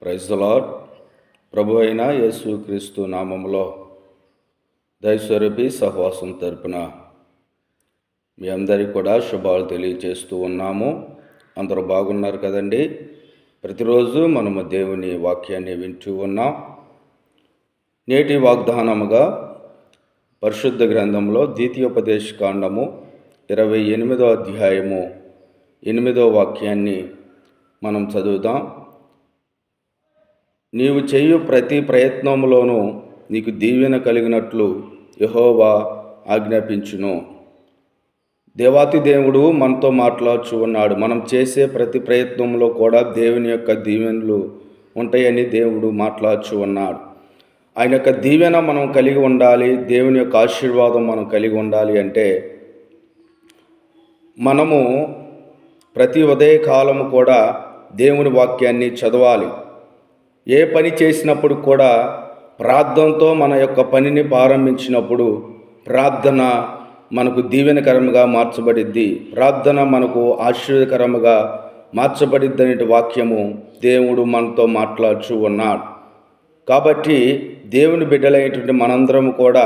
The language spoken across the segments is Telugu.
Praise the lord. ప్రభు అయిన యేసుక్రీస్తు నామములో దైవస్వరూపి సహవాసం తరపున మీ అందరికీ కూడా శుభాలు తెలియజేస్తూ ఉన్నాము. అందరూ బాగున్నారు కదండి. ప్రతిరోజు మనము దేవుని వాక్యాన్ని వింటూ ఉన్నాం. నేటి వాగ్దానముగా పరిశుద్ధ గ్రంథంలో ద్వితీయోపదేశ కాండము 28వ అధ్యాయము 8వ వాక్యాన్ని మనం చదువుదాం. నీవు చేయు ప్రతి ప్రయత్నంలోనూ నీకు దీవెన కలిగినట్లు యెహోవా ఆజ్ఞాపించును. దేవాతి దేవుడు మనతో మాట్లాడుచు ఉన్నాడు. మనం చేసే ప్రతి ప్రయత్నంలో కూడా దేవుని యొక్క దీవెనలు ఉంటాయని దేవుడు మాట్లాడుచు ఉన్నాడు. ఆయన యొక్క దీవెన మనం కలిగి ఉండాలి, దేవుని యొక్క ఆశీర్వాదం మనం కలిగి ఉండాలి అంటే మనము ప్రతి ఉదయకాలము కూడా దేవుని వాక్యాన్ని చదవాలి. ఏ పని చేసినప్పుడు కూడా ప్రార్థనతో మన యొక్క పనిని ప్రారంభించినప్పుడు ప్రార్థన మనకు దీవెనకరముగా మార్చబడిద్ది, ప్రార్థన మనకు ఆశీర్వదకరముగా మార్చబడిద్ది అనే వాక్యము దేవుడు మనతో మాట్లాడుచూ ఉన్నాడు. కాబట్టి దేవుని బిడ్డలైనటువంటి మనందరం కూడా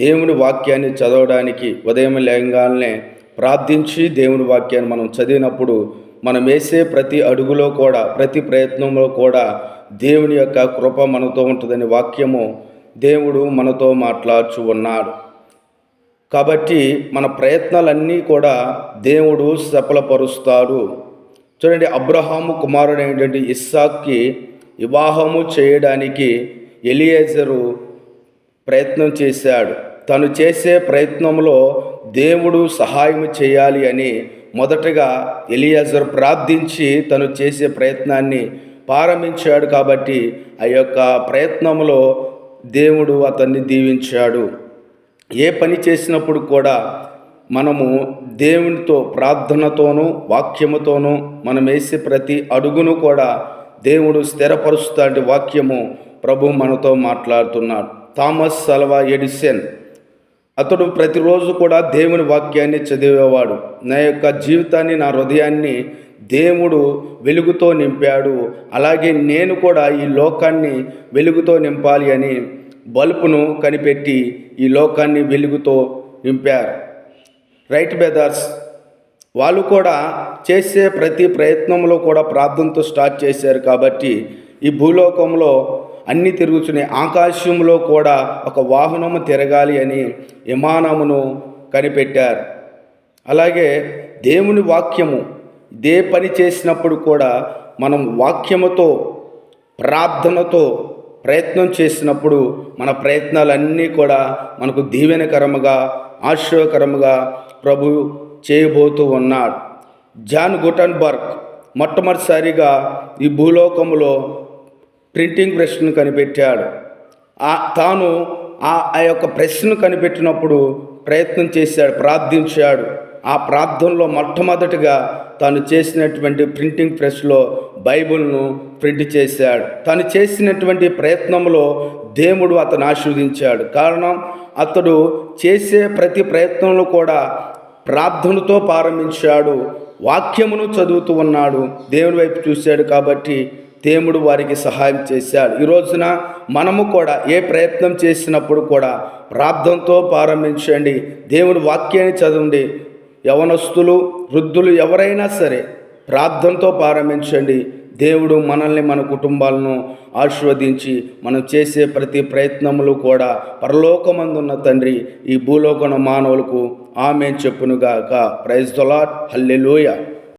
దేవుని వాక్యాన్ని చదవడానికి ఉదయం లేవగానే ప్రార్థించి దేవుని వాక్యాన్ని మనం చదివినప్పుడు మనం వేసే ప్రతి అడుగులో కూడా ప్రతి ప్రయత్నంలో కూడా దేవుని యొక్క కృప మనతో ఉంటుందని వాక్యము దేవుడు మనతో మాట్లాడుచు ఉన్నాడు. కాబట్టి మన ప్రయత్నాలన్నీ కూడా దేవుడు సఫలపరుస్తాడు. చూడండి, అబ్రహాము కుమారుడైనటువంటి ఇస్సాక్కి వివాహము చేయడానికి ఎలియేజరు ప్రయత్నం చేశాడు. తను చేసే ప్రయత్నంలో దేవుడు సహాయం చేయాలి అని మొదటగా ఎలియేజరు ప్రార్థించి తను చేసే ప్రయత్నాన్ని ప్రారంభించాడు. కాబట్టి ఆ యొక్క ప్రయత్నంలో దేవుడు అతన్ని దీవించాడు. ఏ పని చేసినప్పుడు కూడా మనము దేవునితో ప్రార్థనతోనూ వాక్యముతోనూ మనం వేసే ప్రతి అడుగును కూడా దేవుడు స్థిరపరుస్తాడు. వాక్యము ప్రభు మనతో మాట్లాడుతున్నాడు. థామస్ అల్వా ఎడిసన్ అతడు ప్రతిరోజు కూడా దేవుని వాక్యాన్ని చదివేవాడు. నా యొక్క జీవితాన్ని, నా హృదయాన్ని దేవుడు వెలుగుతో నింపాడు, అలాగే నేను కూడా ఈ లోకాన్ని వెలుగుతో నింపాలి అని బల్బును కనిపెట్టి ఈ లోకాన్ని వెలుగుతో నింపారు. రైట్ బ్రదర్స్ వాళ్ళు కూడా చేసే ప్రతి ప్రయత్నంలో కూడా ప్రార్థనతో స్టార్ట్ చేశారు. కాబట్టి ఈ భూలోకంలో అన్నీ తిరుగుతున్నాయి. ఆకాశంలో కూడా ఒక వాహనము తిరగాలి అని విమానమును కనిపెట్టారు. అలాగే దేవుని వాక్యము ఇదే పని చేసినప్పుడు కూడా మనం వాక్యముతో ప్రార్థనతో ప్రయత్నం చేసినప్పుడు మన ప్రయత్నాలన్నీ కూడా మనకు దీవెనకరముగా ఆశీర్వదకరముగా ప్రభు చేయబోతూ ఉన్నాడు. జాన్ గుటన్బర్గ్ మొట్టమొదటిసారిగా ఈ భూలోకంలో ప్రింటింగ్ ప్రెస్ను కనిపెట్టాడు. తాను ఆ యొక్క ప్రెస్ను కనిపెట్టినప్పుడు ప్రయత్నం చేశాడు, ప్రార్థించాడు. ఆ ప్రార్థనలో మొట్టమొదటిగా తాను చేసినటువంటి ప్రింటింగ్ ప్రెస్లో బైబిల్ను ప్రింట్ చేశాడు. తాను చేసినటువంటి ప్రయత్నంలో దేవుడు అతను ఆశీర్వదించాడు. కారణం, అతడు చేసే ప్రతి ప్రయత్నంలో కూడా ప్రార్థనతో ప్రారంభించాడు, వాక్యమును చదువుతూ ఉన్నాడు, దేవుని వైపు చూశాడు. కాబట్టి దేవుడు వారికి సహాయం చేశాడు. ఈ రోజున మనము కూడా ఏ ప్రయత్నం చేసినప్పుడు కూడా ప్రార్థనతో ప్రారంభించండి, దేవుని వాక్యాన్ని చదవండి. యవనస్తులు, వృద్ధులు ఎవరైనా సరే ప్రార్థనతో ప్రారంభించండి. దేవుడు మనల్ని, మన కుటుంబాలను ఆశీర్వదించి మనం చేసే ప్రతి ప్రయత్నములు కూడా పరలోకమందున్న తండ్రి ఈ భూలోకన మానవులకు ఆమేన్ చెప్పునుగాక. Praise the lord. హల్లెలూయా.